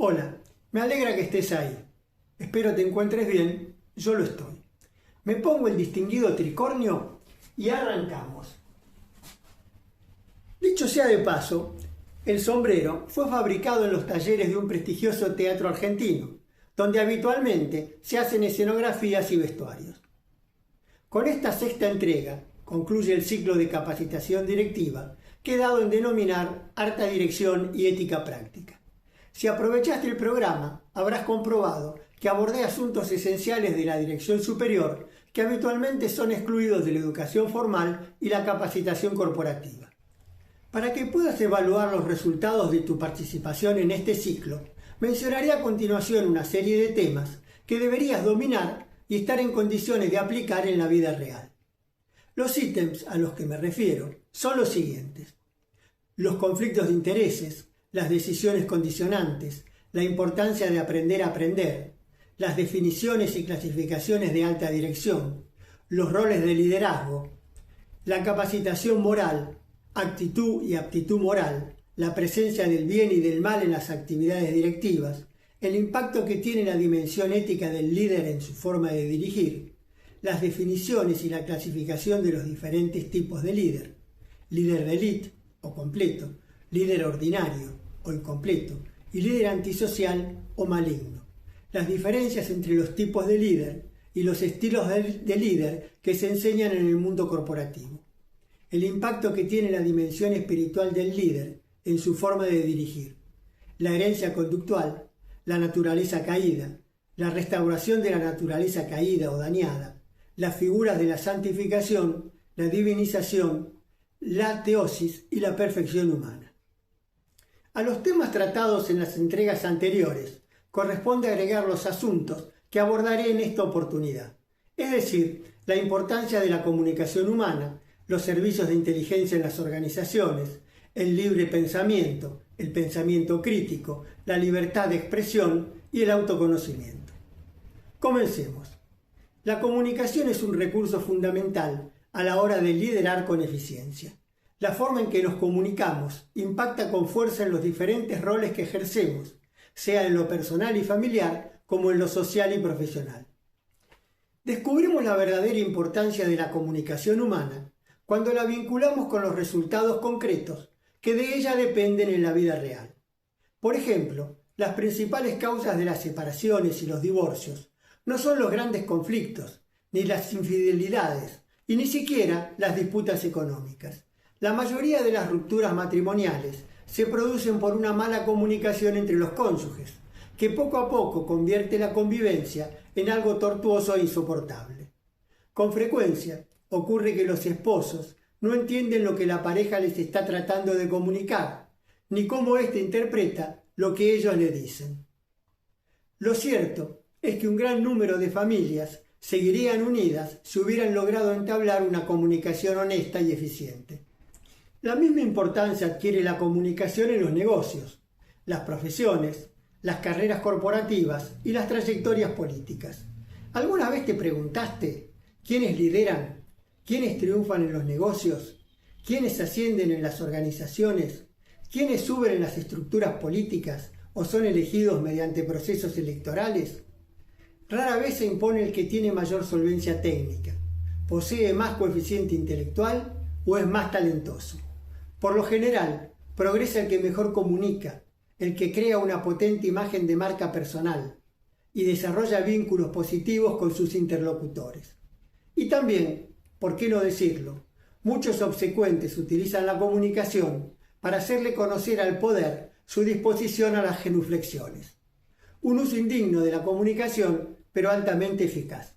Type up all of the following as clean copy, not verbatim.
Hola, me alegra que estés ahí. Espero te encuentres bien, yo lo estoy. Me pongo el distinguido tricornio y arrancamos. Dicho sea de paso, el sombrero fue fabricado en los talleres de un prestigioso teatro argentino, donde habitualmente se hacen escenografías y vestuarios. Con esta sexta entrega concluye el ciclo de capacitación directiva que he dado en denominar Alta Dirección y Ética Práctica. Si aprovechaste el programa, habrás comprobado que abordé asuntos esenciales de la dirección superior que habitualmente son excluidos de la educación formal y la capacitación corporativa. Para que puedas evaluar los resultados de tu participación en este ciclo, mencionaré a continuación una serie de temas que deberías dominar y estar en condiciones de aplicar en la vida real. Los ítems a los que me refiero son los siguientes: los conflictos de intereses, las decisiones condicionantes, la importancia de aprender a aprender, las definiciones y clasificaciones de alta dirección, los roles de liderazgo, la capacitación moral, actitud y aptitud moral, la presencia del bien y del mal en las actividades directivas, el impacto que tiene la dimensión ética del líder en su forma de dirigir, las definiciones y la clasificación de los diferentes tipos de líder, líder de élite o completo, líder ordinario o incompleto y líder antisocial o maligno, las diferencias entre los tipos de líder y los estilos de líder que se enseñan en el mundo corporativo, el impacto que tiene la dimensión espiritual del líder en su forma de dirigir, la herencia conductual, la naturaleza caída, la restauración de la naturaleza caída o dañada, las figuras de la santificación, la divinización, la teosis y la perfección humana. A los temas tratados en las entregas anteriores corresponde agregar los asuntos que abordaré en esta oportunidad, es decir, la importancia de la comunicación humana, los servicios de inteligencia en las organizaciones, el libre pensamiento, el pensamiento crítico, la libertad de expresión y el autoconocimiento. Comencemos. La comunicación es un recurso fundamental a la hora de liderar con eficiencia. La forma en que nos comunicamos impacta con fuerza en los diferentes roles que ejercemos, sea en lo personal y familiar como en lo social y profesional. Descubrimos la verdadera importancia de la comunicación humana cuando la vinculamos con los resultados concretos que de ella dependen en la vida real. Por ejemplo, las principales causas de las separaciones y los divorcios no son los grandes conflictos, ni las infidelidades, y ni siquiera las disputas económicas. La mayoría de las rupturas matrimoniales se producen por una mala comunicación entre los cónyuges, que poco a poco convierte la convivencia en algo tortuoso e insoportable. Con frecuencia ocurre que los esposos no entienden lo que la pareja les está tratando de comunicar, ni cómo éste interpreta lo que ellos le dicen. Lo cierto es que un gran número de familias seguirían unidas si hubieran logrado entablar una comunicación honesta y eficiente. La misma importancia adquiere la comunicación en los negocios, las profesiones, las carreras corporativas y las trayectorias políticas. ¿Alguna vez te preguntaste quiénes lideran, quiénes triunfan en los negocios, quiénes ascienden en las organizaciones, quiénes suben en las estructuras políticas o son elegidos mediante procesos electorales? Rara vez se impone el que tiene mayor solvencia técnica, posee más coeficiente intelectual o es más talentoso. Por lo general, progresa el que mejor comunica, el que crea una potente imagen de marca personal y desarrolla vínculos positivos con sus interlocutores. Y también, ¿por qué no decirlo?, muchos obsecuentes utilizan la comunicación para hacerle conocer al poder su disposición a las genuflexiones. Un uso indigno de la comunicación, pero altamente eficaz.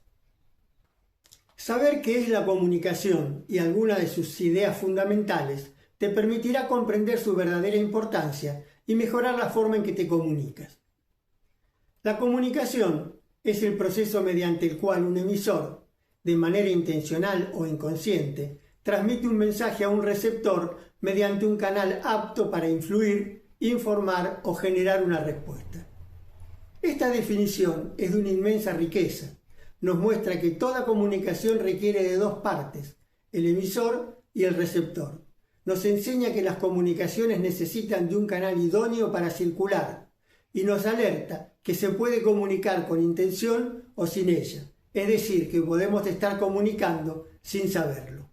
Saber qué es la comunicación y algunas de sus ideas fundamentales te permitirá comprender su verdadera importancia y mejorar la forma en que te comunicas. La comunicación es el proceso mediante el cual un emisor, de manera intencional o inconsciente, transmite un mensaje a un receptor mediante un canal apto para influir, informar o generar una respuesta. Esta definición es de una inmensa riqueza. Nos muestra que toda comunicación requiere de dos partes, el emisor y el receptor. Nos enseña que las comunicaciones necesitan de un canal idóneo para circular, y nos alerta que se puede comunicar con intención o sin ella, es decir, que podemos estar comunicando sin saberlo.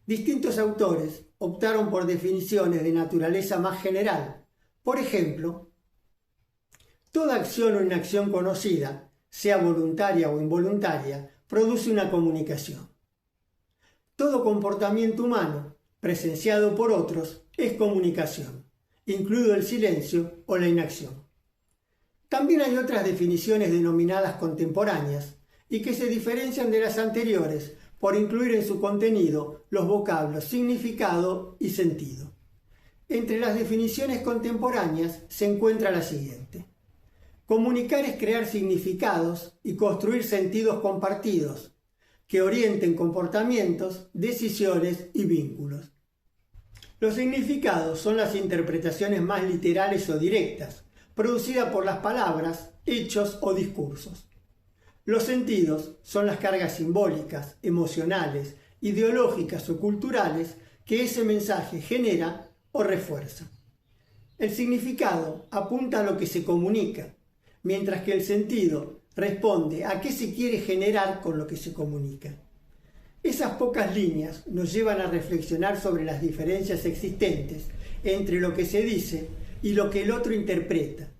Distintos autores optaron por definiciones de naturaleza más general. Por ejemplo, toda acción o inacción conocida, sea voluntaria o involuntaria, produce una comunicación. Todo comportamiento humano, presenciado por otros, es comunicación, incluido el silencio o la inacción. También hay otras definiciones denominadas contemporáneas y que se diferencian de las anteriores por incluir en su contenido los vocablos significado y sentido. Entre las definiciones contemporáneas se encuentra la siguiente. Comunicar es crear significados y construir sentidos compartidos que orienten comportamientos, decisiones y vínculos. Los significados son las interpretaciones más literales o directas, producidas por las palabras, hechos o discursos. Los sentidos son las cargas simbólicas, emocionales, ideológicas o culturales que ese mensaje genera o refuerza. El significado apunta a lo que se comunica, mientras que el sentido responde a qué se quiere generar con lo que se comunica. Esas pocas líneas nos llevan a reflexionar sobre las diferencias existentes entre lo que se dice y lo que el otro interpreta,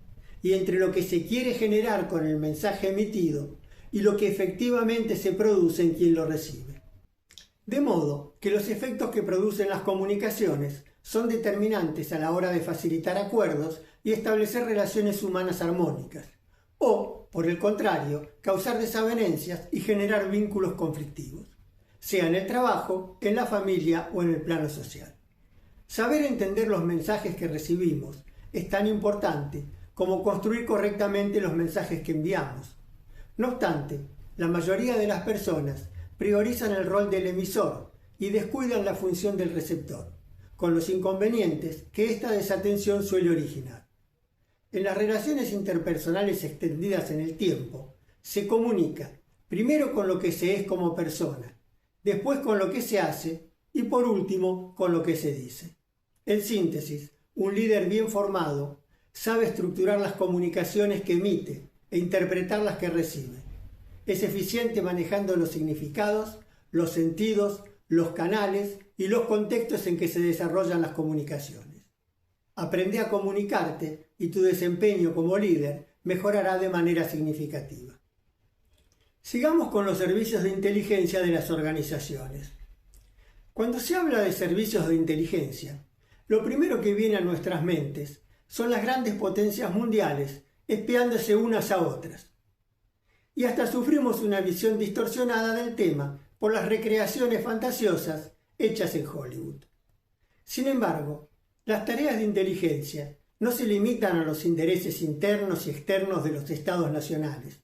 y entre lo que se quiere generar con el mensaje emitido y lo que efectivamente se produce en quien lo recibe. De modo que los efectos que producen las comunicaciones son determinantes a la hora de facilitar acuerdos y establecer relaciones humanas armónicas, o, por el contrario, causar desavenencias y generar vínculos conflictivos, sea en el trabajo, en la familia o en el plano social. Saber entender los mensajes que recibimos es tan importante como construir correctamente los mensajes que enviamos. No obstante, la mayoría de las personas priorizan el rol del emisor y descuidan la función del receptor, con los inconvenientes que esta desatención suele originar. En las relaciones interpersonales extendidas en el tiempo, se comunica primero con lo que se es como persona, después con lo que se hace y por último con lo que se dice. En síntesis, un líder bien formado sabe estructurar las comunicaciones que emite e interpretar las que recibe. Es eficiente manejando los significados, los sentidos, los canales y los contextos en que se desarrollan las comunicaciones. Aprende a comunicarte y tu desempeño como líder mejorará de manera significativa. Sigamos con los servicios de inteligencia de las organizaciones. Cuando se habla de servicios de inteligencia, lo primero que viene a nuestras mentes son las grandes potencias mundiales espiándose unas a otras. Y hasta sufrimos una visión distorsionada del tema por las recreaciones fantasiosas hechas en Hollywood. Sin embargo, las tareas de inteligencia no se limitan a los intereses internos y externos de los estados nacionales.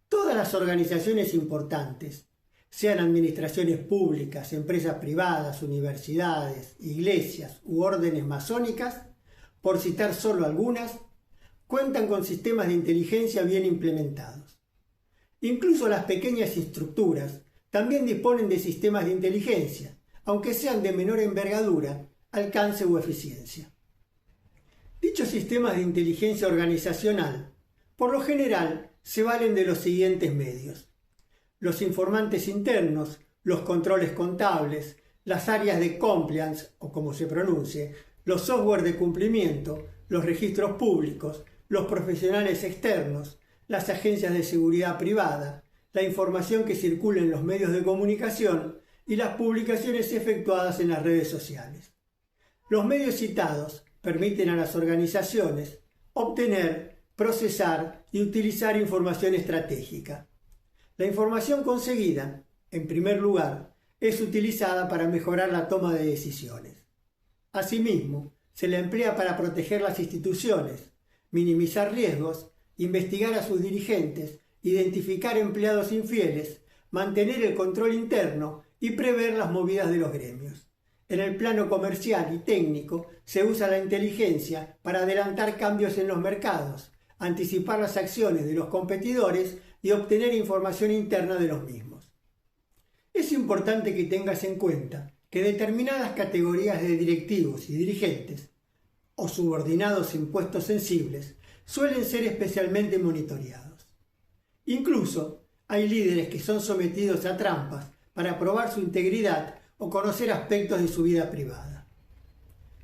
Todas las organizaciones importantes, sean administraciones públicas, empresas privadas, universidades, iglesias u órdenes masónicas, por citar solo algunas, cuentan con sistemas de inteligencia bien implementados. Incluso las pequeñas estructuras también disponen de sistemas de inteligencia, aunque sean de menor envergadura, alcance o eficiencia. Dichos sistemas de inteligencia organizacional, por lo general, se valen de los siguientes medios: los informantes internos, los controles contables, las áreas de compliance, o como se pronuncie, los software de cumplimiento, los registros públicos, los profesionales externos, las agencias de seguridad privada, la información que circula en los medios de comunicación y las publicaciones efectuadas en las redes sociales. Los medios citados permiten a las organizaciones obtener, procesar y utilizar información estratégica. La información conseguida, en primer lugar, es utilizada para mejorar la toma de decisiones. Asimismo, se la emplea para proteger las instituciones, minimizar riesgos, investigar a sus dirigentes, identificar empleados infieles, mantener el control interno y prever las movidas de los gremios. En el plano comercial y técnico se usa la inteligencia para adelantar cambios en los mercados, anticipar las acciones de los competidores y obtener información interna de los mismos. Es importante que tengas en cuenta que determinadas categorías de directivos y dirigentes o subordinados en puestos sensibles suelen ser especialmente monitoreados. Incluso hay líderes que son sometidos a trampas para probar su integridad o conocer aspectos de su vida privada.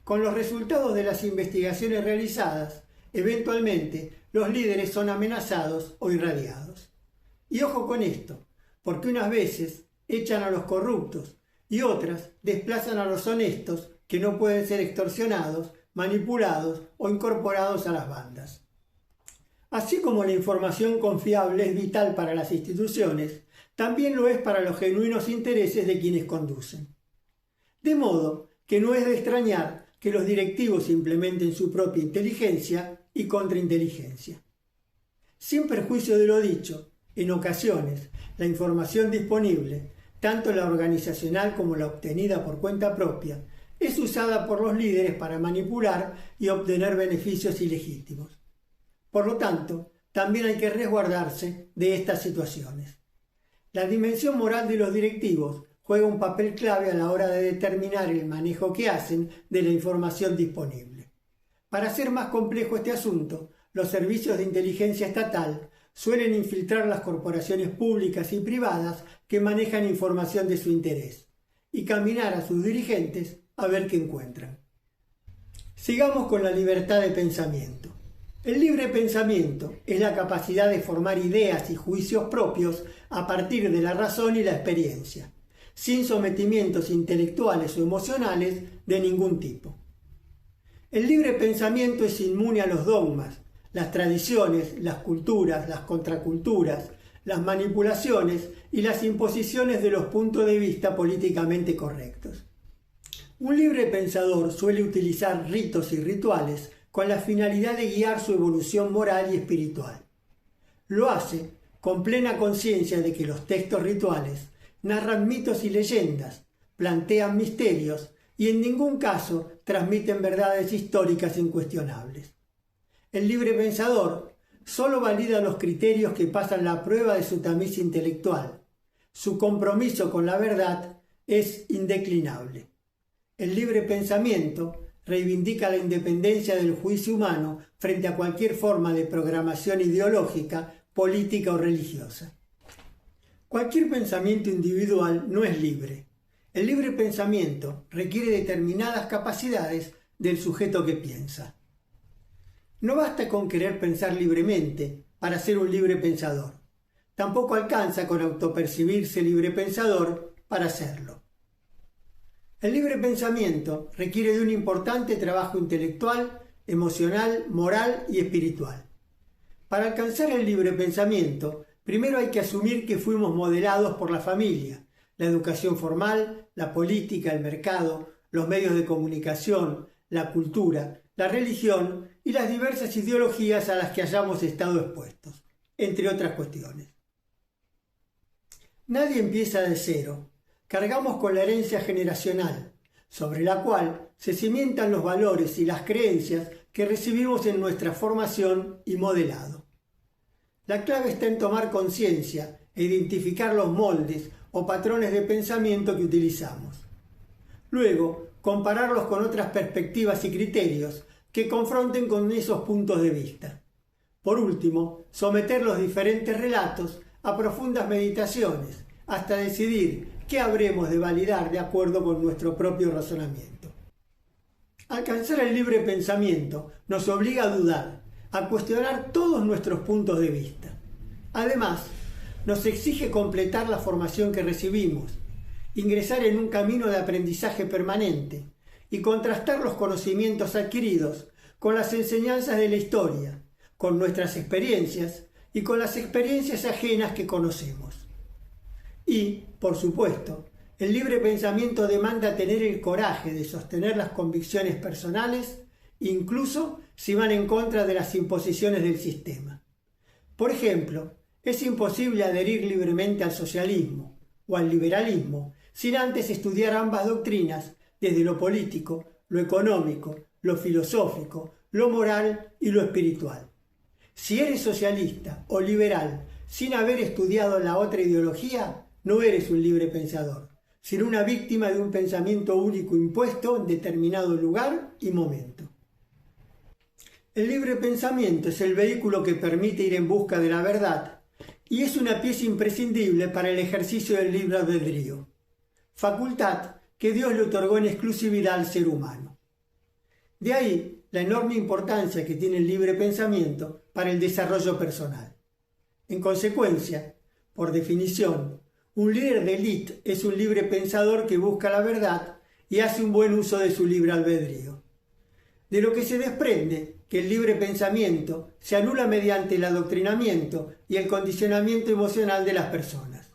Con los resultados de las investigaciones realizadas, eventualmente los líderes son amenazados o irradiados. Y ojo con esto, porque unas veces echan a los corruptos y otras desplazan a los honestos que no pueden ser extorsionados, manipulados o incorporados a las bandas. Así como la información confiable es vital para las instituciones, también lo es para los genuinos intereses de quienes conducen. De modo que no es de extrañar que los directivos implementen su propia inteligencia y contrainteligencia. Sin perjuicio de lo dicho, en ocasiones la información disponible, tanto la organizacional como la obtenida por cuenta propia, es usada por los líderes para manipular y obtener beneficios ilegítimos. Por lo tanto, también hay que resguardarse de estas situaciones. La dimensión moral de los directivos juega un papel clave a la hora de determinar el manejo que hacen de la información disponible. Para hacer más complejo este asunto, los servicios de inteligencia estatal suelen infiltrar las corporaciones públicas y privadas que manejan información de su interés y caminar a sus dirigentes a ver qué encuentran. Sigamos con la libertad de pensamiento. El libre pensamiento es la capacidad de formar ideas y juicios propios a partir de la razón y la experiencia, sin sometimientos intelectuales o emocionales de ningún tipo. El libre pensamiento es inmune a los dogmas, las tradiciones, las culturas, las contraculturas, las manipulaciones y las imposiciones de los puntos de vista políticamente correctos. Un libre pensador suele utilizar ritos y rituales con la finalidad de guiar su evolución moral y espiritual. Lo hace con plena conciencia de que los textos rituales narran mitos y leyendas, plantean misterios y en ningún caso transmiten verdades históricas incuestionables. El libre pensador solo valida los criterios que pasan la prueba de su tamiz intelectual. Su compromiso con la verdad es indeclinable. El libre pensamiento reivindica la independencia del juicio humano frente a cualquier forma de programación ideológica, política o religiosa. Cualquier pensamiento individual no es libre. El libre pensamiento requiere determinadas capacidades del sujeto que piensa. No basta con querer pensar libremente para ser un libre pensador. Tampoco alcanza con autopercibirse libre pensador para serlo. El libre pensamiento requiere de un importante trabajo intelectual, emocional, moral y espiritual. Para alcanzar el libre pensamiento, primero hay que asumir que fuimos modelados por la familia, la educación formal, la política, el mercado, los medios de comunicación, la cultura, la religión y las diversas ideologías a las que hayamos estado expuestos, entre otras cuestiones. Nadie empieza de cero. Cargamos con la herencia generacional, sobre la cual se cimientan los valores y las creencias que recibimos en nuestra formación y modelado. La clave está en tomar conciencia e identificar los moldes o patrones de pensamiento que utilizamos. Luego, compararlos con otras perspectivas y criterios que confronten con esos puntos de vista. Por último, someter los diferentes relatos a profundas meditaciones hasta decidir qué habremos de validar de acuerdo con nuestro propio razonamiento. Alcanzar el libre pensamiento nos obliga a dudar, a cuestionar todos nuestros puntos de vista. Además, nos exige completar la formación que recibimos, ingresar en un camino de aprendizaje permanente y contrastar los conocimientos adquiridos con las enseñanzas de la historia, con nuestras experiencias y con las experiencias ajenas que conocemos. Y, por supuesto, el libre pensamiento demanda tener el coraje de sostener las convicciones personales, incluso si van en contra de las imposiciones del sistema. Por ejemplo, es imposible adherir libremente al socialismo o al liberalismo sin antes estudiar ambas doctrinas desde lo político, lo económico, lo filosófico, lo moral y lo espiritual. Si eres socialista o liberal sin haber estudiado la otra ideología, no eres un libre pensador, sino una víctima de un pensamiento único impuesto en determinado lugar y momento. El libre pensamiento es el vehículo que permite ir en busca de la verdad y es una pieza imprescindible para el ejercicio del libre albedrío, facultad que Dios le otorgó en exclusividad al ser humano. De ahí la enorme importancia que tiene el libre pensamiento para el desarrollo personal. En consecuencia, por definición, un líder de élite es un libre pensador que busca la verdad y hace un buen uso de su libre albedrío. De lo que se desprende que el libre pensamiento se anula mediante el adoctrinamiento y el condicionamiento emocional de las personas.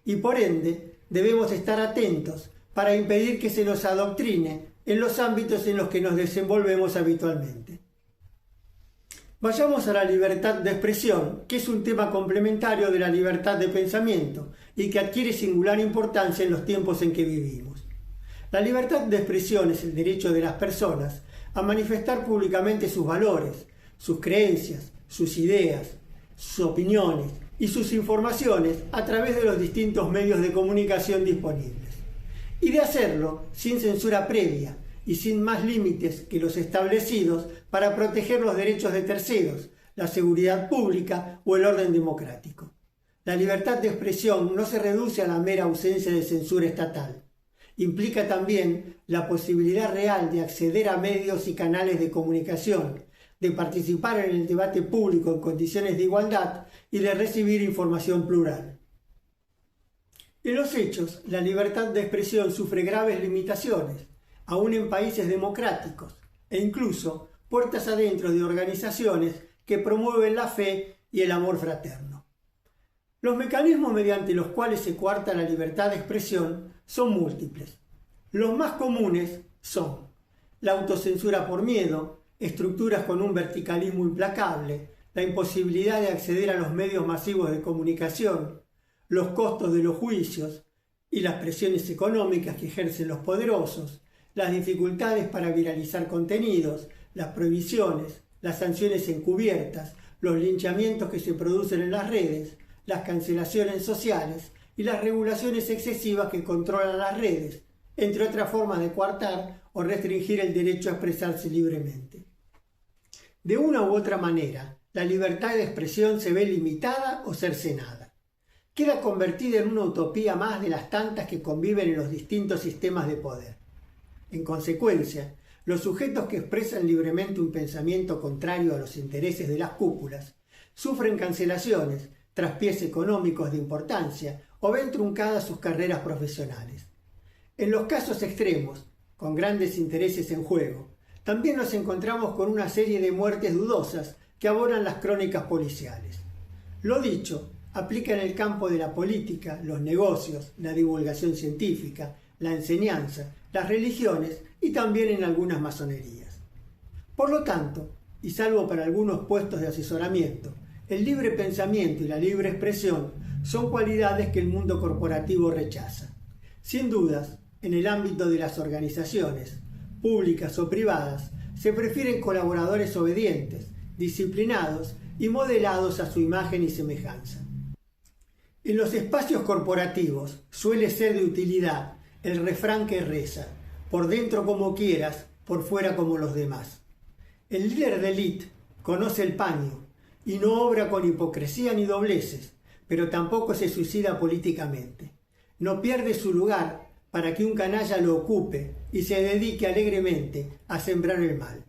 Y por ende, debemos estar atentos para impedir que se nos adoctrine en los ámbitos en los que nos desenvolvemos habitualmente. Vayamos a la libertad de expresión, que es un tema complementario de la libertad de pensamiento y que adquiere singular importancia en los tiempos en que vivimos. La libertad de expresión es el derecho de las personas a manifestar públicamente sus valores, sus creencias, sus ideas, sus opiniones y sus informaciones a través de los distintos medios de comunicación disponibles, y de hacerlo sin censura previa y sin más límites que los establecidos para proteger los derechos de terceros, la seguridad pública o el orden democrático. La libertad de expresión no se reduce a la mera ausencia de censura estatal. Implica también la posibilidad real de acceder a medios y canales de comunicación, de participar en el debate público en condiciones de igualdad y de recibir información plural. En los hechos, la libertad de expresión sufre graves limitaciones, aún en países democráticos, e incluso puertas adentro de organizaciones que promueven la fe y el amor fraterno. Los mecanismos mediante los cuales se coarta la libertad de expresión son múltiples. Los más comunes son la autocensura por miedo, estructuras con un verticalismo implacable, la imposibilidad de acceder a los medios masivos de comunicación, los costos de los juicios y las presiones económicas que ejercen los poderosos, las dificultades para viralizar contenidos, las prohibiciones, las sanciones encubiertas, los linchamientos que se producen en las redes, las cancelaciones sociales y las regulaciones excesivas que controlan las redes, entre otras formas de coartar o restringir el derecho a expresarse libremente. De una u otra manera, la libertad de expresión se ve limitada o cercenada. Queda convertida en una utopía más de las tantas que conviven en los distintos sistemas de poder. En consecuencia, los sujetos que expresan libremente un pensamiento contrario a los intereses de las cúpulas sufren cancelaciones, traspiés económicos de importancia o ven truncadas sus carreras profesionales. En los casos extremos, con grandes intereses en juego, también nos encontramos con una serie de muertes dudosas que abonan las crónicas policiales. Lo dicho aplica en el campo de la política, los negocios, la divulgación científica, la enseñanza, las religiones y también en algunas masonerías. Por lo tanto, y salvo para algunos puestos de asesoramiento, el libre pensamiento y la libre expresión son cualidades que el mundo corporativo rechaza. Sin dudas, en el ámbito de las organizaciones, públicas o privadas, se prefieren colaboradores obedientes, disciplinados y modelados a su imagen y semejanza. En los espacios corporativos suele ser de utilidad el refrán que reza: por dentro como quieras, por fuera como los demás. El líder de élite conoce el paño y no obra con hipocresía ni dobleces, pero tampoco se suicida políticamente. No pierde su lugar para que un canalla lo ocupe y se dedique alegremente a sembrar el mal.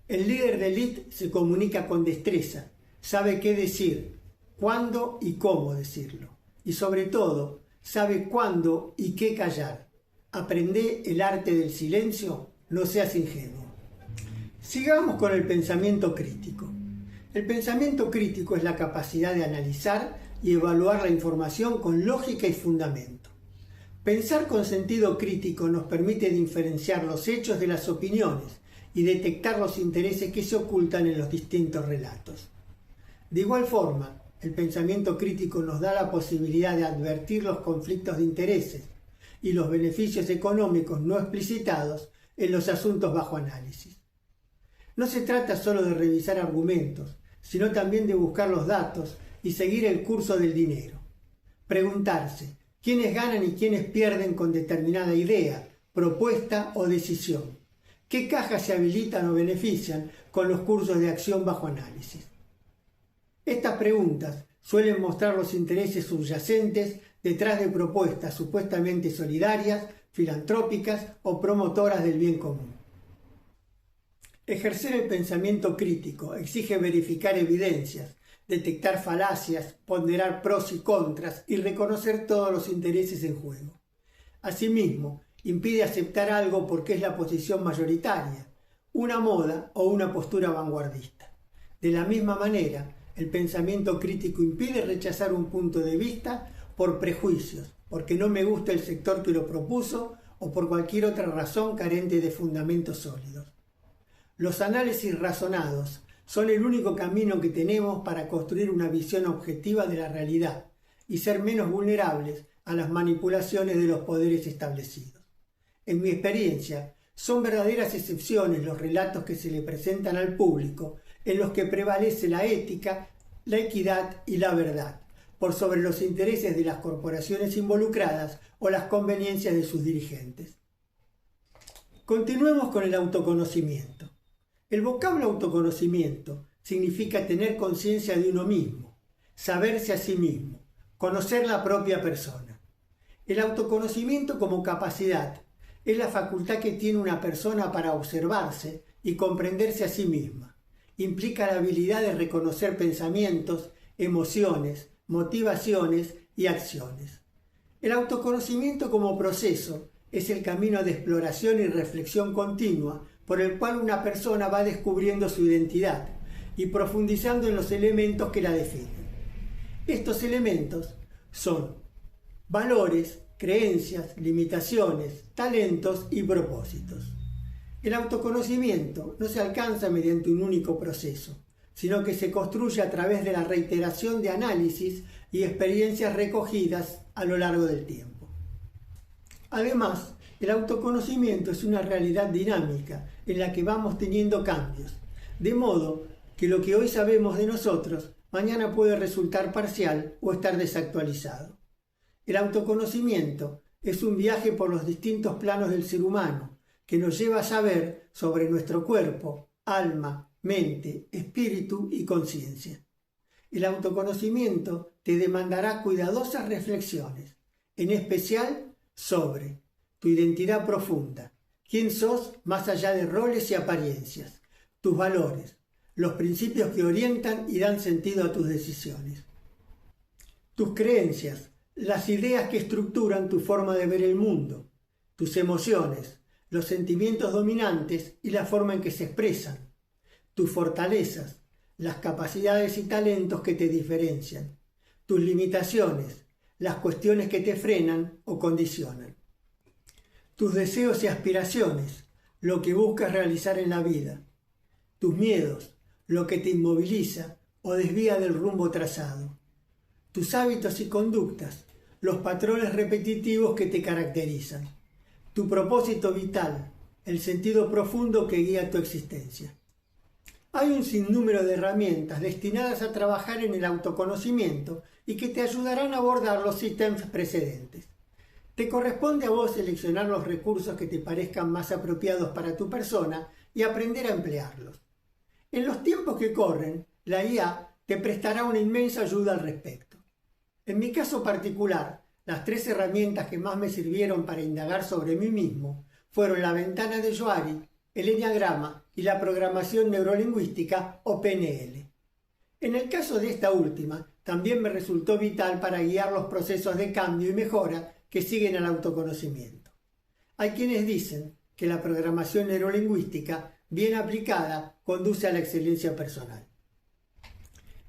El líder de élite se comunica con destreza, sabe qué decir, cuándo y cómo decirlo, y sobre todo, sabe cuándo y qué callar. Aprende el arte del silencio, no seas ingenuo. Sigamos con el pensamiento crítico. El pensamiento crítico es la capacidad de analizar y evaluar la información con lógica y fundamento. Pensar con sentido crítico nos permite diferenciar los hechos de las opiniones y detectar los intereses que se ocultan en los distintos relatos. De igual forma, el pensamiento crítico nos da la posibilidad de advertir los conflictos de intereses y los beneficios económicos no explicitados en los asuntos bajo análisis. No se trata solo de revisar argumentos, sino también de buscar los datos y seguir el curso del dinero. Preguntarse quiénes ganan y quiénes pierden con determinada idea, propuesta o decisión. ¿Qué cajas se habilitan o benefician con los cursos de acción bajo análisis? Estas preguntas suelen mostrar los intereses subyacentes detrás de propuestas supuestamente solidarias, filantrópicas o promotoras del bien común. Ejercer el pensamiento crítico exige verificar evidencias, detectar falacias, ponderar pros y contras y reconocer todos los intereses en juego. Asimismo, impide aceptar algo porque es la posición mayoritaria, una moda o una postura vanguardista. De la misma manera, el pensamiento crítico impide rechazar un punto de vista por prejuicios, porque no me gusta el sector que lo propuso o por cualquier otra razón carente de fundamentos sólidos. Los análisis razonados son el único camino que tenemos para construir una visión objetiva de la realidad y ser menos vulnerables a las manipulaciones de los poderes establecidos. En mi experiencia, son verdaderas excepciones los relatos que se le presentan al público en los que prevalece la ética, la equidad y la verdad, por sobre los intereses de las corporaciones involucradas o las conveniencias de sus dirigentes. Continuemos con el autoconocimiento. El vocablo autoconocimiento significa tener conciencia de uno mismo, saberse a sí mismo, conocer la propia persona. El autoconocimiento como capacidad es la facultad que tiene una persona para observarse y comprenderse a sí misma. Implica la habilidad de reconocer pensamientos, emociones, motivaciones y acciones. El autoconocimiento como proceso es el camino de exploración y reflexión continua por el cual una persona va descubriendo su identidad y profundizando en los elementos que la definen. Estos elementos son valores, creencias, limitaciones, talentos y propósitos. El autoconocimiento no se alcanza mediante un único proceso, sino que se construye a través de la reiteración de análisis y experiencias recogidas a lo largo del tiempo. Además, el autoconocimiento es una realidad dinámica en la que vamos teniendo cambios, de modo que lo que hoy sabemos de nosotros mañana puede resultar parcial o estar desactualizado. El autoconocimiento es un viaje por los distintos planos del ser humano que nos lleva a saber sobre nuestro cuerpo, alma, mente, espíritu y conciencia. El autoconocimiento te demandará cuidadosas reflexiones, en especial sobre tu identidad profunda, quién sos más allá de roles y apariencias, tus valores, los principios que orientan y dan sentido a tus decisiones, tus creencias, las ideas que estructuran tu forma de ver el mundo, tus emociones, los sentimientos dominantes y la forma en que se expresan, tus fortalezas, las capacidades y talentos que te diferencian, tus limitaciones, las cuestiones que te frenan o condicionan, tus deseos y aspiraciones, lo que buscas realizar en la vida, tus miedos, lo que te inmoviliza o desvía del rumbo trazado, tus hábitos y conductas, los patrones repetitivos que te caracterizan, tu propósito vital, el sentido profundo que guía tu existencia. Hay un sinnúmero de herramientas destinadas a trabajar en el autoconocimiento y que te ayudarán a abordar los ítems precedentes. Te corresponde a vos seleccionar los recursos que te parezcan más apropiados para tu persona y aprender a emplearlos. En los tiempos que corren, la IA te prestará una inmensa ayuda al respecto. En mi caso particular, las 3 herramientas que más me sirvieron para indagar sobre mí mismo fueron la ventana de Johari, el Enneagrama y la programación neurolingüística o PNL. En el caso de esta última, también me resultó vital para guiar los procesos de cambio y mejora que siguen al autoconocimiento. Hay quienes dicen que la programación neurolingüística, bien aplicada, conduce a la excelencia personal.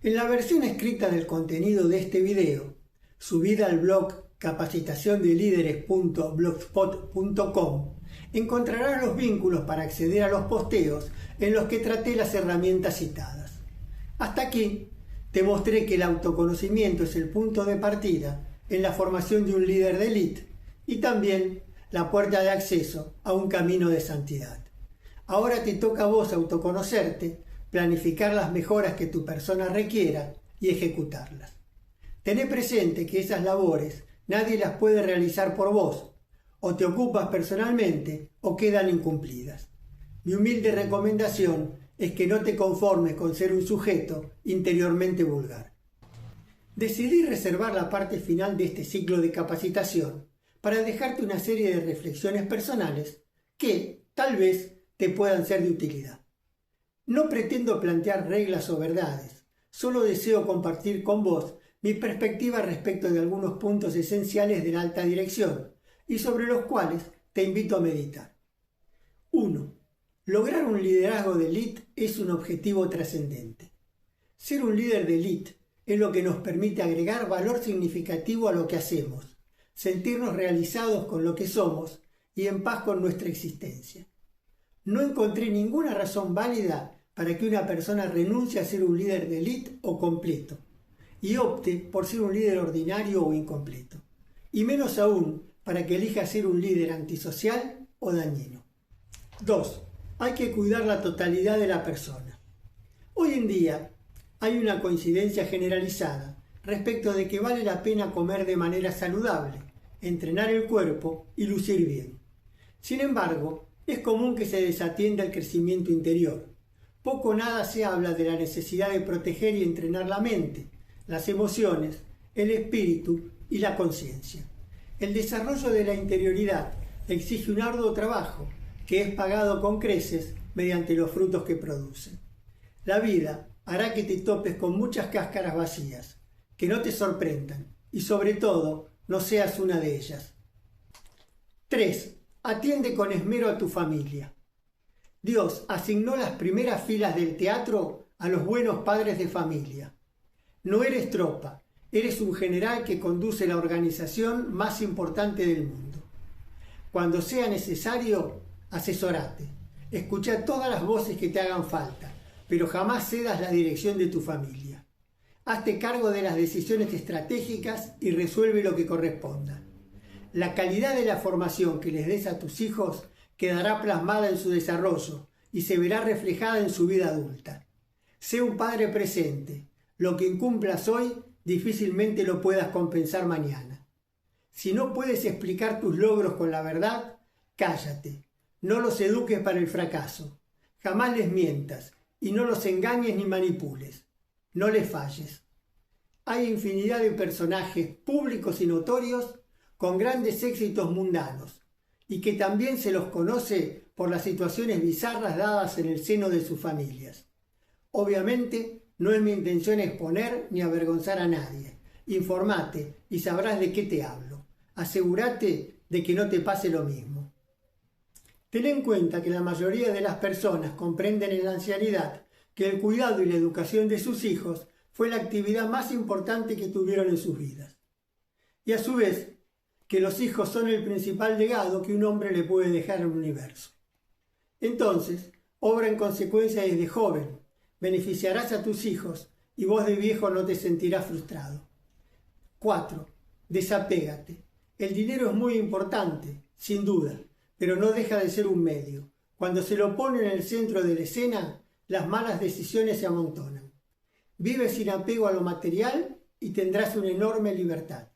En la versión escrita del contenido de este video, subida al blog capacitaciondelideres.blogspot.com, encontrarás los vínculos para acceder a los posteos en los que traté las herramientas citadas. Hasta aquí te mostré que el autoconocimiento es el punto de partida en la formación de un líder de élite y también la puerta de acceso a un camino de santidad. Ahora te toca a vos autoconocerte, planificar las mejoras que tu persona requiera y ejecutarlas. Tené presente que esas labores nadie las puede realizar por vos, o te ocupas personalmente o quedan incumplidas. Mi humilde recomendación es que no te conformes con ser un sujeto interiormente vulgar. Decidí reservar la parte final de este ciclo de capacitación para dejarte una serie de reflexiones personales que, tal vez, te puedan ser de utilidad. No pretendo plantear reglas o verdades, solo deseo compartir con vos mi perspectiva respecto de algunos puntos esenciales de la alta dirección y sobre los cuales te invito a meditar. 1. Lograr un liderazgo de élite es un objetivo trascendente. Ser un líder de élite es lo que nos permite agregar valor significativo a lo que hacemos, sentirnos realizados con lo que somos y en paz con nuestra existencia. No encontré ninguna razón válida para que una persona renuncie a ser un líder de élite o completo y opte por ser un líder ordinario o incompleto, y menos aún para que elija ser un líder antisocial o dañino. 2. Hay que cuidar la totalidad de la persona. Hoy en día hay una coincidencia generalizada respecto de que vale la pena comer de manera saludable, entrenar el cuerpo y lucir bien. Sin embargo, es común que se desatienda el crecimiento interior. Poco o nada se habla de la necesidad de proteger y entrenar la mente, las emociones, el espíritu y la conciencia. El desarrollo de la interioridad exige un arduo trabajo que es pagado con creces mediante los frutos que producen. La vida hará que te topes con muchas cáscaras vacías, que no te sorprendan y sobre todo no seas una de ellas. 3. Atiende con esmero a tu familia. Dios asignó las primeras filas del teatro a los buenos padres de familia. No eres tropa, eres un general que conduce la organización más importante del mundo. Cuando sea necesario, asesorate. Escucha todas las voces que te hagan falta, pero jamás cedas la dirección de tu familia. Hazte cargo de las decisiones estratégicas y resuelve lo que corresponda. La calidad de la formación que les des a tus hijos quedará plasmada en su desarrollo y se verá reflejada en su vida adulta. Sé un padre presente. Lo que incumplas hoy difícilmente lo puedas compensar mañana. Si no puedes explicar tus logros con la verdad, cállate. No los eduques para el fracaso. Jamás les mientas y no los engañes ni manipules. No les falles. Hay infinidad de personajes públicos y notorios con grandes éxitos mundanos y que también se los conoce por las situaciones bizarras dadas en el seno de sus familias. Obviamente, no es mi intención exponer ni avergonzar a nadie. Informate y sabrás de qué te hablo. Asegúrate de que no te pase lo mismo. Ten en cuenta que la mayoría de las personas comprenden en la ancianidad que el cuidado y la educación de sus hijos fue la actividad más importante que tuvieron en sus vidas. Y a su vez, que los hijos son el principal legado que un hombre le puede dejar al universo. Entonces, obra en consecuencia desde joven. Beneficiarás a tus hijos y vos de viejo no te sentirás frustrado. 4. Desapégate. El dinero es muy importante, sin duda, pero no deja de ser un medio. Cuando se lo pone en el centro de la escena, las malas decisiones se amontonan. Vive sin apego a lo material y tendrás una enorme libertad.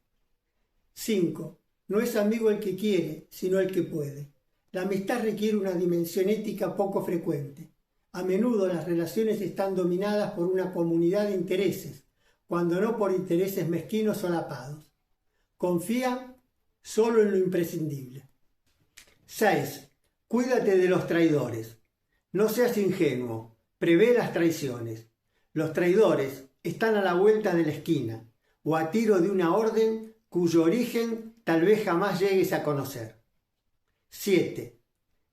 5. No es amigo el que quiere, sino el que puede. La amistad requiere una dimensión ética poco frecuente. A menudo las relaciones están dominadas por una comunidad de intereses, cuando no por intereses mezquinos solapados. Confía solo en lo imprescindible. 6. Cuídate de los traidores. No seas ingenuo, prevé las traiciones. Los traidores están a la vuelta de la esquina, o a tiro de una orden cuyo origen tal vez jamás llegues a conocer. 7.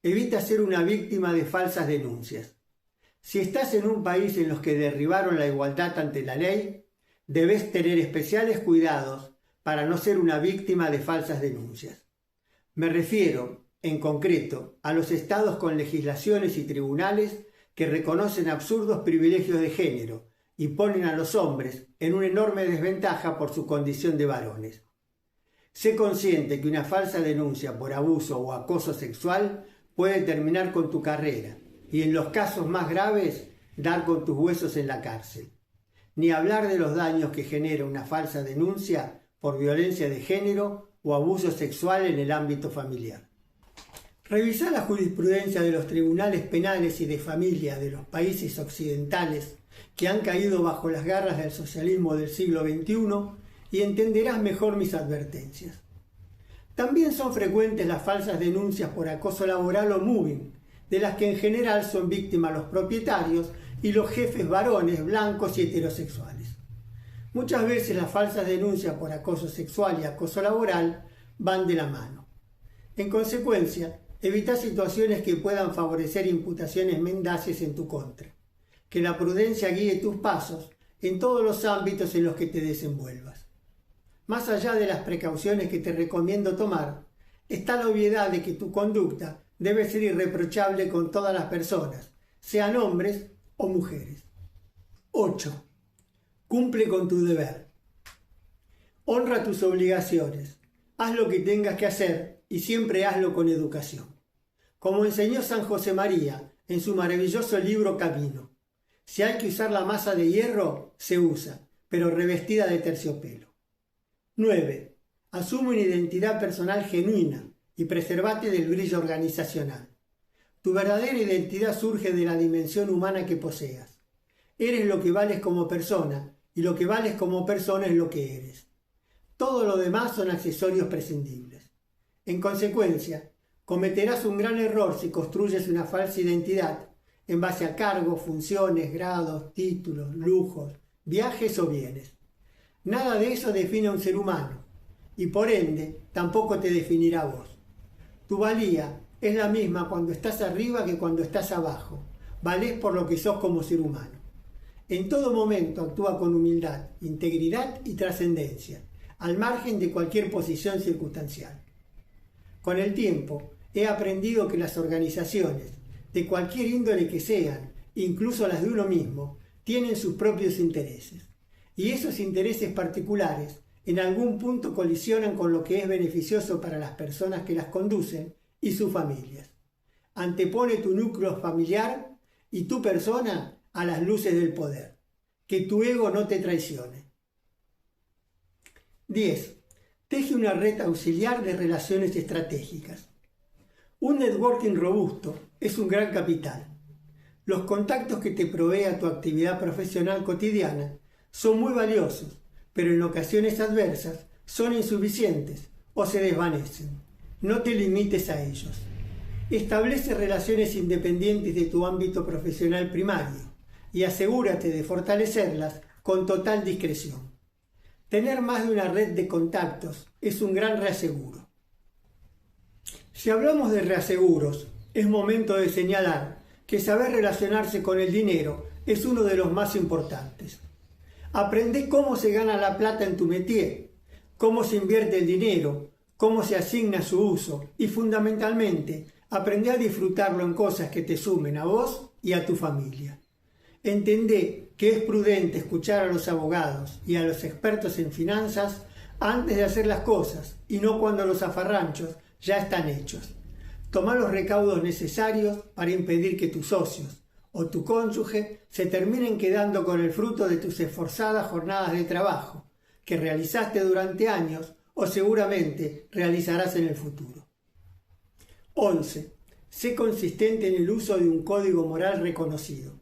Evita ser una víctima de falsas denuncias. Si estás en un país en los que derribaron la igualdad ante la ley, debes tener especiales cuidados para no ser una víctima de falsas denuncias. Me refiero, en concreto, a los estados con legislaciones y tribunales que reconocen absurdos privilegios de género y ponen a los hombres en una enorme desventaja por su condición de varones. Sé consciente que una falsa denuncia por abuso o acoso sexual puede terminar con tu carrera y en los casos más graves dar con tus huesos en la cárcel. Ni hablar de los daños que genera una falsa denuncia por violencia de género o abuso sexual en el ámbito familiar. Revisá la jurisprudencia de los tribunales penales y de familia de los países occidentales que han caído bajo las garras del socialismo del siglo XXI y entenderás mejor mis advertencias. También son frecuentes las falsas denuncias por acoso laboral o mobbing, de las que en general son víctimas los propietarios y los jefes varones blancos y heterosexuales. Muchas veces las falsas denuncias por acoso sexual y acoso laboral van de la mano. En consecuencia, evita situaciones que puedan favorecer imputaciones mendaces en tu contra. Que la prudencia guíe tus pasos en todos los ámbitos en los que te desenvuelvas. Más allá de las precauciones que te recomiendo tomar, está la obviedad de que tu conducta debe ser irreprochable con todas las personas, sean hombres o mujeres. 8. Cumple con tu deber. Honra tus obligaciones. Haz lo que tengas que hacer y siempre hazlo con educación. Como enseñó San José María en su maravilloso libro Camino. Si hay que usar la masa de hierro, se usa, pero revestida de terciopelo. 9. Asume una identidad personal genuina y preservate del brillo organizacional. Tu verdadera identidad surge de la dimensión humana que poseas. Eres lo que vales como persona y lo que vales como persona es lo que eres. Todo lo demás son accesorios prescindibles. En consecuencia, cometerás un gran error si construyes una falsa identidad en base a cargos, funciones, grados, títulos, lujos, viajes o bienes. Nada de eso define a un ser humano y por ende tampoco te definirá vos. Tu valía es la misma cuando estás arriba que cuando estás abajo. Valés por lo que sos como ser humano. En todo momento actúa con humildad, integridad y trascendencia, al margen de cualquier posición circunstancial. Con el tiempo he aprendido que las organizaciones, de cualquier índole que sean, incluso las de uno mismo, tienen sus propios intereses. Y esos intereses particulares en algún punto colisionan con lo que es beneficioso para las personas que las conducen y sus familias. Antepone tu núcleo familiar y tu persona a las luces del poder. Que tu ego no te traicione. 10. Teje una red auxiliar de relaciones estratégicas. Un networking robusto es un gran capital. Los contactos que te provea tu actividad profesional cotidiana son muy valiosos, pero en ocasiones adversas son insuficientes o se desvanecen. No te limites a ellos. Establece relaciones independientes de tu ámbito profesional primario y asegúrate de fortalecerlas con total discreción. Tener más de una red de contactos es un gran reaseguro. Si hablamos de reaseguros, es momento de señalar que saber relacionarse con el dinero es uno de los más importantes. Aprende cómo se gana la plata en tu métier, cómo se invierte el dinero, cómo se asigna su uso y fundamentalmente aprende a disfrutarlo en cosas que te sumen a vos y a tu familia. Entendé que es prudente escuchar a los abogados y a los expertos en finanzas antes de hacer las cosas y no cuando los zafarranchos ya están hechos. Toma los recaudos necesarios para impedir que tus socios o tu cónyuge se terminen quedando con el fruto de tus esforzadas jornadas de trabajo que realizaste durante años o seguramente realizarás en el futuro. 11. Sé consistente en el uso de un código moral reconocido.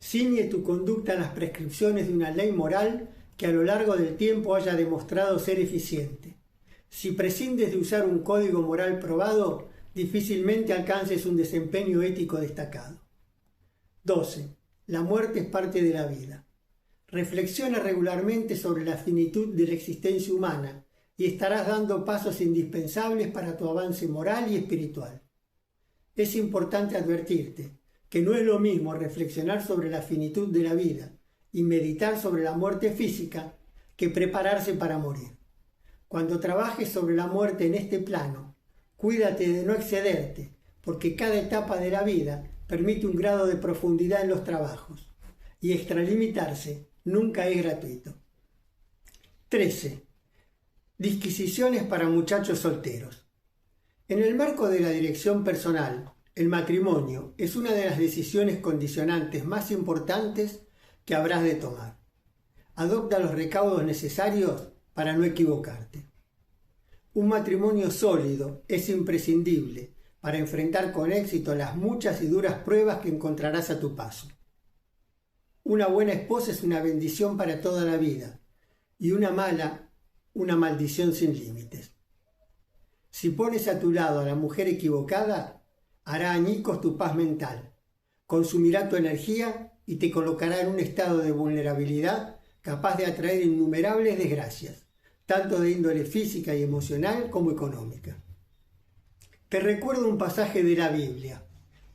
Ciñe tu conducta a las prescripciones de una ley moral que a lo largo del tiempo haya demostrado ser eficiente. Si prescindes de usar un código moral probado, difícilmente alcances un desempeño ético destacado. 12. La muerte es parte de la vida. Reflexiona regularmente sobre la finitud de la existencia humana y estarás dando pasos indispensables para tu avance moral y espiritual. Es importante advertirte que no es lo mismo reflexionar sobre la finitud de la vida y meditar sobre la muerte física que prepararse para morir. Cuando trabajes sobre la muerte en este plano, cuídate de no excederte, porque cada etapa de la vida permite un grado de profundidad en los trabajos, y extralimitarse nunca es gratuito. 13. Disquisiciones para muchachos solteros. En el marco de la dirección personal, el matrimonio es una de las decisiones condicionantes más importantes que habrás de tomar. Adopta los recaudos necesarios para no equivocarte. Un matrimonio sólido es imprescindible para enfrentar con éxito las muchas y duras pruebas que encontrarás a tu paso. Una buena esposa es una bendición para toda la vida y una mala, una maldición sin límites. Si pones a tu lado a la mujer equivocada, hará añicos tu paz mental, consumirá tu energía y te colocará en un estado de vulnerabilidad capaz de atraer innumerables desgracias, tanto de índole física y emocional como económica. Te recuerdo un pasaje de la Biblia.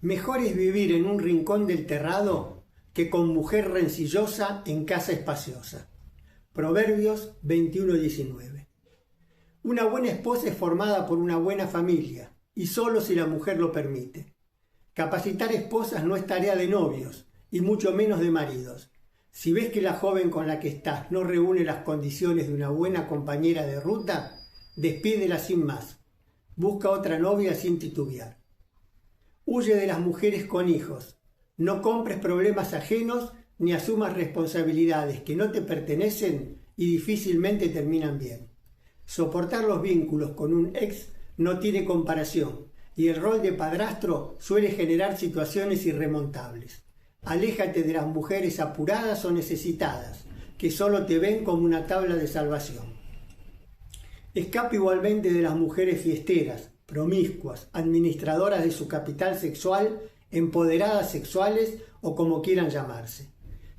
Mejor es vivir en un rincón del terrado que con mujer rencillosa en casa espaciosa. Proverbios 21:19. Una buena esposa es formada por una buena familia, y solo si la mujer lo permite. Capacitar esposas no es tarea de novios, y mucho menos de maridos. Si ves que la joven con la que estás no reúne las condiciones de una buena compañera de ruta, despídela sin más. Busca otra novia sin titubear. Huye de las mujeres con hijos. No compres problemas ajenos ni asumas responsabilidades que no te pertenecen y difícilmente terminan bien. Soportar los vínculos con un ex no tiene comparación y el rol de padrastro suele generar situaciones irremontables. Aléjate de las mujeres apuradas o necesitadas, que solo te ven como una tabla de salvación. Escapa igualmente de las mujeres fiesteras, promiscuas, administradoras de su capital sexual, empoderadas sexuales o como quieran llamarse.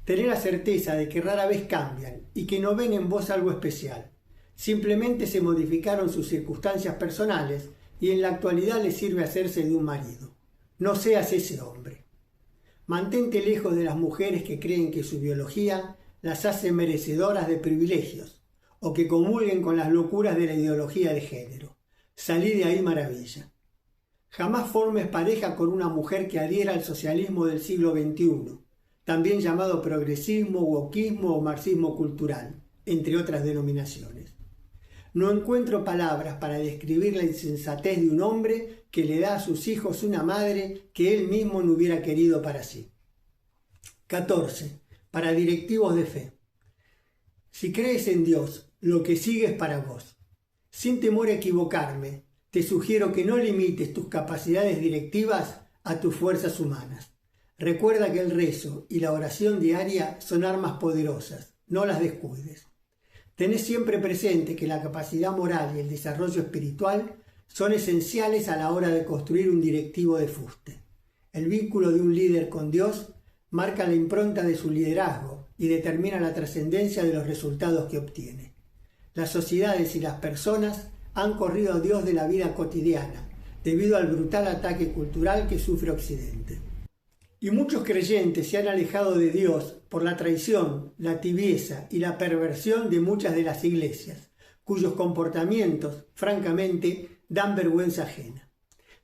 Tener la certeza de que rara vez cambian y que no ven en vos algo especial. Simplemente se modificaron sus circunstancias personales y en la actualidad les sirve hacerse de un marido. No seas ese hombre. Mantente lejos de las mujeres que creen que su biología las hace merecedoras de privilegios o que comulguen con las locuras de la ideología de género. Salí de ahí maravilla. Jamás formes pareja con una mujer que adhiera al socialismo del siglo XXI, también llamado progresismo, wokismo o marxismo cultural, entre otras denominaciones. No encuentro palabras para describir la insensatez de un hombre que le da a sus hijos una madre que él mismo no hubiera querido para sí. 14. Para directivos de fe. Si crees en Dios, lo que sigue es para vos. Sin temor a equivocarme, te sugiero que no limites tus capacidades directivas a tus fuerzas humanas. Recuerda que el rezo y la oración diaria son armas poderosas, no las descuides. Tenés siempre presente que la capacidad moral y el desarrollo espiritual son esenciales a la hora de construir un directivo de fuste. El vínculo de un líder con Dios marca la impronta de su liderazgo y determina la trascendencia de los resultados que obtiene. Las sociedades y las personas han corrido a Dios de la vida cotidiana debido al brutal ataque cultural que sufre Occidente. Y muchos creyentes se han alejado de Dios por la traición, la tibieza y la perversión de muchas de las iglesias, cuyos comportamientos, francamente, dan vergüenza ajena.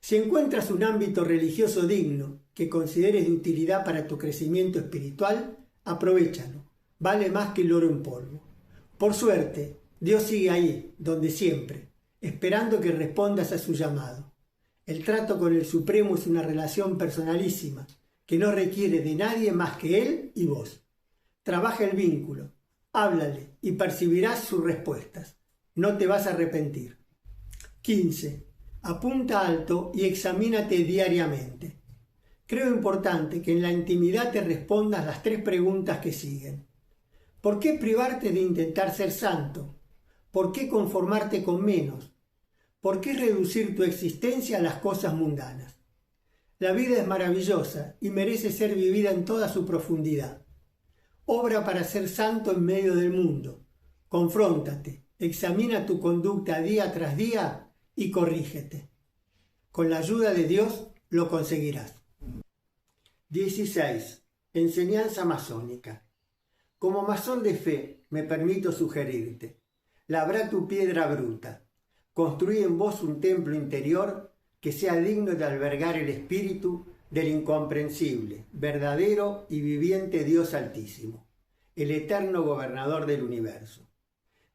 Si encuentras un ámbito religioso digno que consideres de utilidad para tu crecimiento espiritual, aprovéchalo. Vale más que el oro en polvo. Por suerte, Dios sigue ahí, donde siempre, esperando que respondas a su llamado. El trato con el Supremo es una relación personalísima, que no requiere de nadie más que Él y vos. Trabaja el vínculo, háblale y percibirás sus respuestas. No te vas a arrepentir. 15. Apunta alto y examínate diariamente. Creo importante que en la intimidad te respondas las 3 preguntas que siguen. ¿Por qué privarte de intentar ser santo? ¿Por qué conformarte con menos? ¿Por qué reducir tu existencia a las cosas mundanas? La vida es maravillosa y merece ser vivida en toda su profundidad. Obra para ser santo en medio del mundo. Confróntate, examina tu conducta día tras día y corrígete. Con la ayuda de Dios lo conseguirás. 16. Enseñanza masónica. Como masón de fe, me permito sugerirte: labra tu piedra bruta. Construí en vos un templo interior que sea digno de albergar el espíritu del incomprensible, verdadero y viviente Dios Altísimo, el eterno gobernador del universo.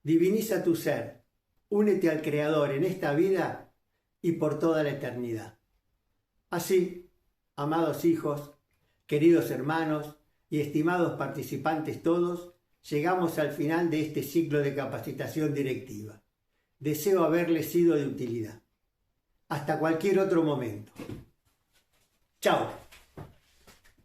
Diviniza tu ser, únete al Creador en esta vida y por toda la eternidad. Así, amados hijos, queridos hermanos y estimados participantes todos, llegamos al final de este ciclo de capacitación directiva. Deseo haberles sido de utilidad. Hasta cualquier otro momento. Chao.